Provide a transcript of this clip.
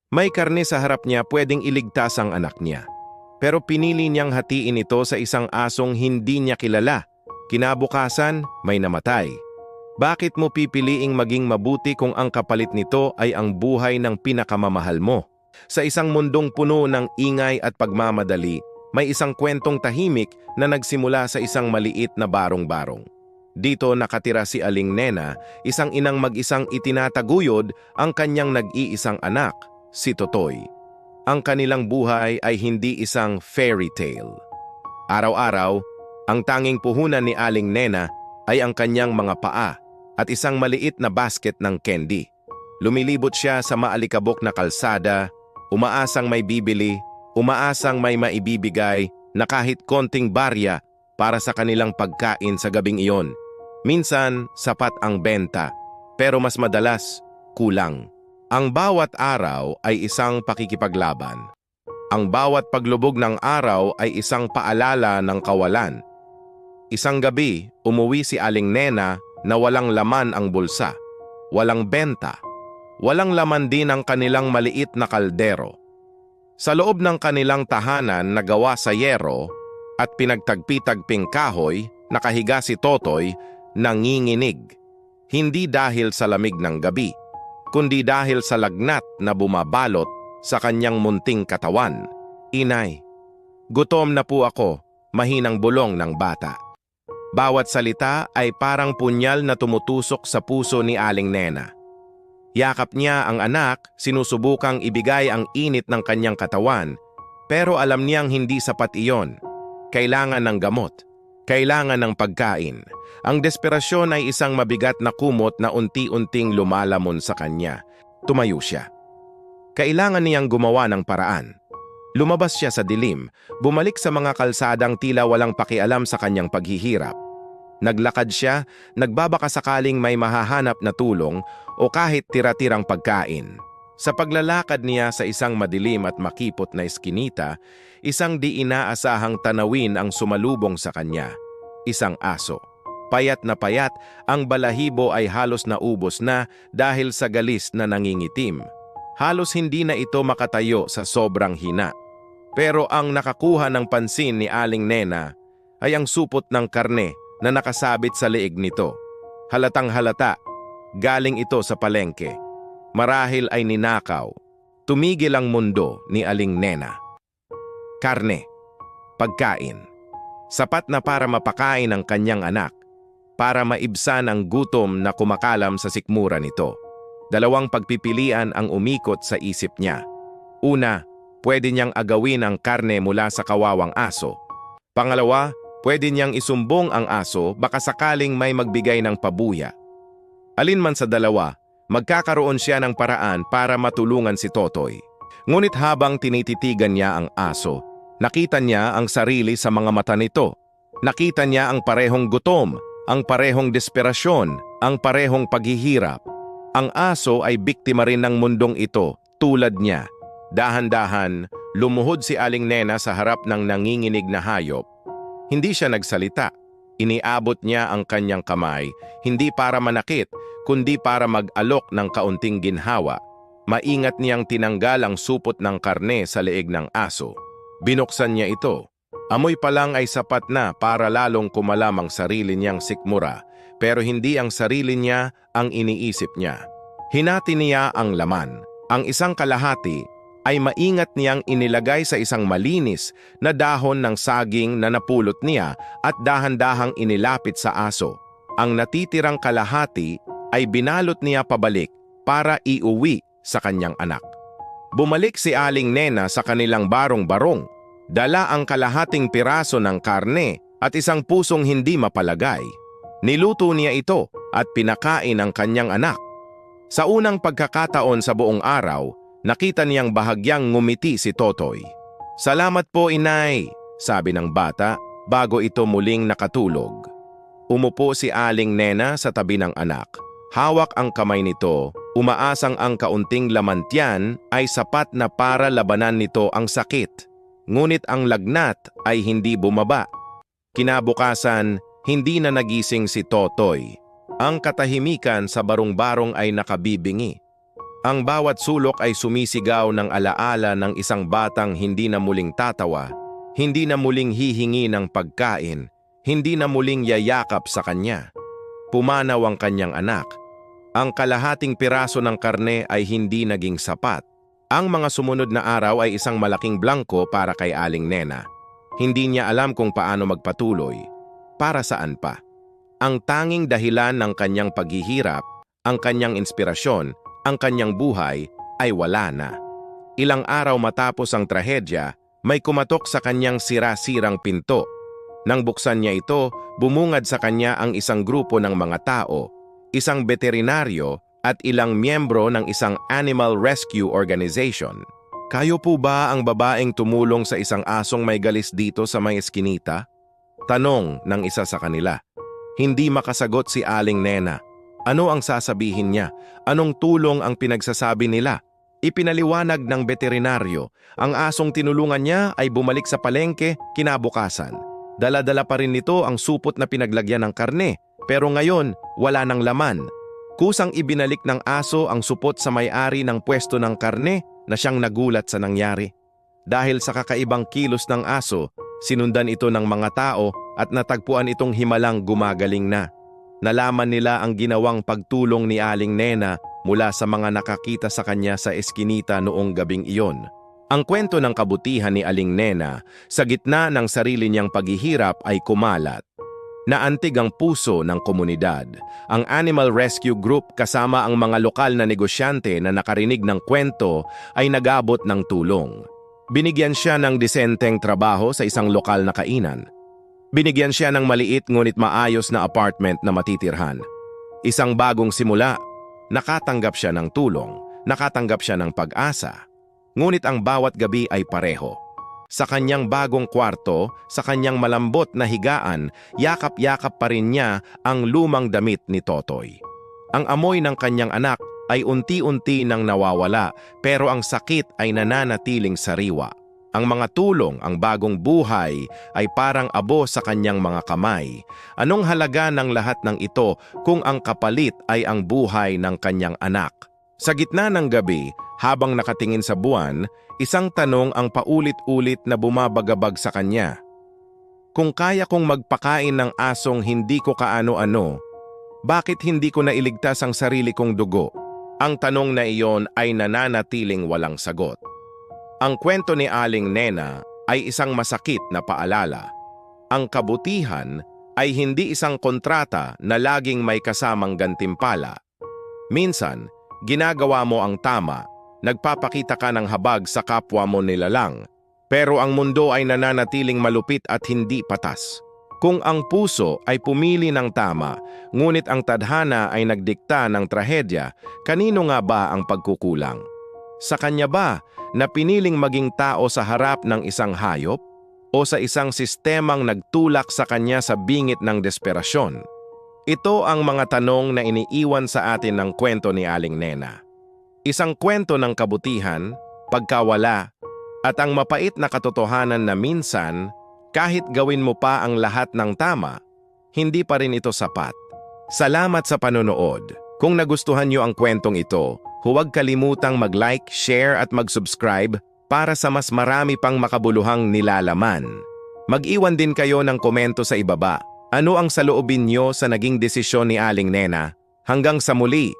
May karne sa harap niya, pwedeng iligtas ang anak niya. Pero pinili niyang hatiin ito sa isang asong hindi niya kilala. Kinabukasan, may namatay. Bakit mo pipiliing maging mabuti kung ang kapalit nito ay ang buhay ng pinakamamahal mo? Sa isang mundong puno ng ingay at pagmamadali, may isang kwentong tahimik na nagsimula sa isang maliit na barong-barong. Dito nakatira si Aling Nena, isang inang mag-isang itinataguyod ang kanyang nag-iisang anak, si Totoy. Ang kanilang buhay ay hindi isang fairy tale. Araw-araw, ang tanging puhunan ni Aling Nena ay ang kanyang mga paa at isang maliit na basket ng candy. Lumilibot siya sa maalikabok na kalsada, umaasang may bibili, umaasang may maibibigay na kahit konting barya para sa kanilang pagkain sa gabing iyon. Minsan, sapat ang benta, pero mas madalas, kulang. Ang bawat araw ay isang pakikipaglaban. Ang bawat paglubog ng araw ay isang paalala ng kawalan. Isang gabi, umuwi si Aling Nena na walang laman ang bulsa, walang benta, walang laman din ang kanilang maliit na kaldero. Sa loob ng kanilang tahanan na gawa sa yero at pinagtagpi-tagping kahoy, nakahiga si Totoy, nanginginig. Hindi dahil sa lamig ng gabi, kundi dahil sa lagnat na bumabalot sa kanyang munting katawan. Inay, gutom na po ako, mahinang bulong ng bata. Bawat salita ay parang punyal na tumutusok sa puso ni Aling Nena. Yakap niya ang anak, sinusubukang ibigay ang init ng kanyang katawan, pero alam niyang hindi sapat iyon. Kailangan ng gamot, kailangan ng pagkain. Ang desperasyon ay isang mabigat na kumot na unti-unting lumalamon sa kanya. Tumayo siya. Kailangan niyang gumawa ng paraan. Lumabas siya sa dilim, bumalik sa mga kalsadang tila walang pakialam sa kanyang paghihirap. Naglakad siya, nagbabaka sakaling may mahahanap na tulong o kahit tira-tirang pagkain. Sa paglalakad niya sa isang madilim at makipot na eskinita, isang di inaasahang tanawin ang sumalubong sa kanya. Isang aso. Payat na payat, ang balahibo ay halos naubos na dahil sa galis na nangingitim. Halos hindi na ito makatayo sa sobrang hina. Pero ang nakakuha ng pansin ni Aling Nena ay ang supot ng karne na nakasabit sa leeg nito. Halatang halata, galing ito sa palengke. Marahil ay ninakaw. Tumigil ang mundo ni Aling Nena. Karne, pagkain. Sapat na para mapakain ang kanyang anak, para maibsan ang gutom na kumakalam sa sikmura nito. Dalawang pagpipilian ang umikot sa isip niya. Una, pwede niyang agawin ang karne mula sa kawawang aso. Pangalawa, pwede niyang isumbong ang aso baka sakaling may magbigay ng pabuya. Alin man sa dalawa, magkakaroon siya ng paraan para matulungan si Totoy. Ngunit habang tinititigan niya ang aso, nakita niya ang sarili sa mga mata nito. Nakita niya ang parehong gutom, ang parehong desperasyon, ang parehong paghihirap. Ang aso ay biktima rin ng mundong ito, tulad niya. Dahan-dahan, lumuhod si Aling Nena sa harap ng nanginginig na hayop. Hindi siya nagsalita. Iniabot niya ang kanyang kamay, hindi para manakit, kundi para mag-alok ng kaunting ginhawa. Maingat niyang tinanggal ang supot ng karne sa leeg ng aso. Binuksan niya ito. Amoy pa lang ay sapat na para lalong kumalam ang sarili niyang sikmura, pero hindi ang sarili niya ang iniisip niya. Hinati niya ang laman. Ang isang kalahati ay maingat niyang inilagay sa isang malinis na dahon ng saging na napulot niya at dahan-dahang inilapit sa aso. Ang natitirang kalahati ay binalot niya pabalik para iuwi sa kanyang anak. Bumalik si Aling Nena sa kanilang barong-barong. Dala ang kalahating piraso ng karne at isang pusong hindi mapalagay. Niluto niya ito at pinakain ang kanyang anak. Sa unang pagkakataon sa buong araw, nakita niyang bahagyang ngumiti si Totoy. "Salamat po, inay," sabi ng bata bago ito muling nakatulog. Umupo si Aling Nena sa tabi ng anak. Hawak ang kamay nito, umaasang ang kaunting laman-tiyan ay sapat na para labanan nito ang sakit. Ngunit ang lagnat ay hindi bumaba. Kinabukasan, hindi na nagising si Totoy. Ang katahimikan sa barong-barong ay nakabibingi. Ang bawat sulok ay sumisigaw ng alaala ng isang batang hindi na muling tatawa, hindi na muling hihingi ng pagkain, hindi na muling yayakap sa kanya. Pumanaw ang kanyang anak. Ang kalahating piraso ng karne ay hindi naging sapat. Ang mga sumunod na araw ay isang malaking blanko para kay Aling Nena. Hindi niya alam kung paano magpatuloy. Para saan pa? Ang tanging dahilan ng kanyang paghihirap, ang kanyang inspirasyon, ang kanyang buhay ay wala na. Ilang araw matapos ang trahedya, may kumatok sa kanyang sira-sirang pinto. Nang buksan niya ito, bumungad sa kanya ang isang grupo ng mga tao, isang veterinaryo at ilang miyembro ng isang animal rescue organization. Kayo po ba ang babaeng tumulong sa isang asong may galis dito sa may eskinita? Tanong ng isa sa kanila. Hindi makasagot si Aling Nena. Ano ang sasabihin niya? Anong tulong ang pinagsasabi nila? Ipinaliwanag ng veterinaryo, ang asong tinulungan niya ay bumalik sa palengke kinabukasan. Dala-dala pa rin nito ang supot na pinaglagyan ng karne, pero ngayon wala nang laman. Kusang ibinalik ng aso ang supot sa may-ari ng pwesto ng karne na siyang nagulat sa nangyari. Dahil sa kakaibang kilos ng aso, sinundan ito ng mga tao at natagpuan itong himalang gumagaling na. Nalaman nila ang ginawang pagtulong ni Aling Nena mula sa mga nakakita sa kanya sa eskinita noong gabing iyon. Ang kwento ng kabutihan ni Aling Nena sa gitna ng sarili niyang paghihirap ay kumalat. Naantig ang puso ng komunidad. Ang Animal Rescue Group kasama ang mga lokal na negosyante na nakarinig ng kwento ay nag-abot ng tulong. Binigyan siya ng disenteng trabaho sa isang lokal na kainan. Binigyan siya ng maliit ngunit maayos na apartment na matitirhan. Isang bagong simula, nakatanggap siya ng tulong, nakatanggap siya ng pag-asa. Ngunit ang bawat gabi ay pareho. Sa kanyang bagong kwarto, sa kanyang malambot na higaan, yakap-yakap pa rin niya ang lumang damit ni Totoy. Ang amoy ng kanyang anak ay unti-unti nang nawawala, pero ang sakit ay nananatiling sariwa. Ang mga tulong, ang bagong buhay ay parang abo sa kanyang mga kamay. Anong halaga ng lahat ng ito kung ang kapalit ay ang buhay ng kanyang anak? Sa gitna ng gabi, habang nakatingin sa buwan, isang tanong ang paulit-ulit na bumabagabag sa kanya. Kung kaya kong magpakain ng asong hindi ko kaano-ano, bakit hindi ko nailigtas ang sarili kong dugo? Ang tanong na iyon ay nananatiling walang sagot. Ang kwento ni Aling Nena ay isang masakit na paalala. Ang kabutihan ay hindi isang kontrata na laging may kasamang gantimpala. Minsan, ginagawa mo ang tama, nagpapakita ka ng habag sa kapwa mo nilalang, pero ang mundo ay nananatiling malupit at hindi patas. Kung ang puso ay pumili ng tama, ngunit ang tadhana ay nagdikta ng trahedya, kanino nga ba ang pagkukulang? Sa kanya ba na piniling maging tao sa harap ng isang hayop o sa isang sistemang nagtulak sa kanya sa bingit ng desperasyon? Ito ang mga tanong na iniiwan sa atin ng kwento ni Aling Nena. Isang kwento ng kabutihan, pagkawala, at ang mapait na katotohanan na minsan, kahit gawin mo pa ang lahat ng tama, hindi pa rin ito sapat. Salamat sa panonood. Kung nagustuhan niyo ang kwentong ito, huwag kalimutang mag-like, share at mag-subscribe para sa mas marami pang makabuluhang nilalaman. Mag-iwan din kayo ng komento sa ibaba. Ano ang saloobin niyo sa naging desisyon ni Aling Nena? Hanggang sa muli!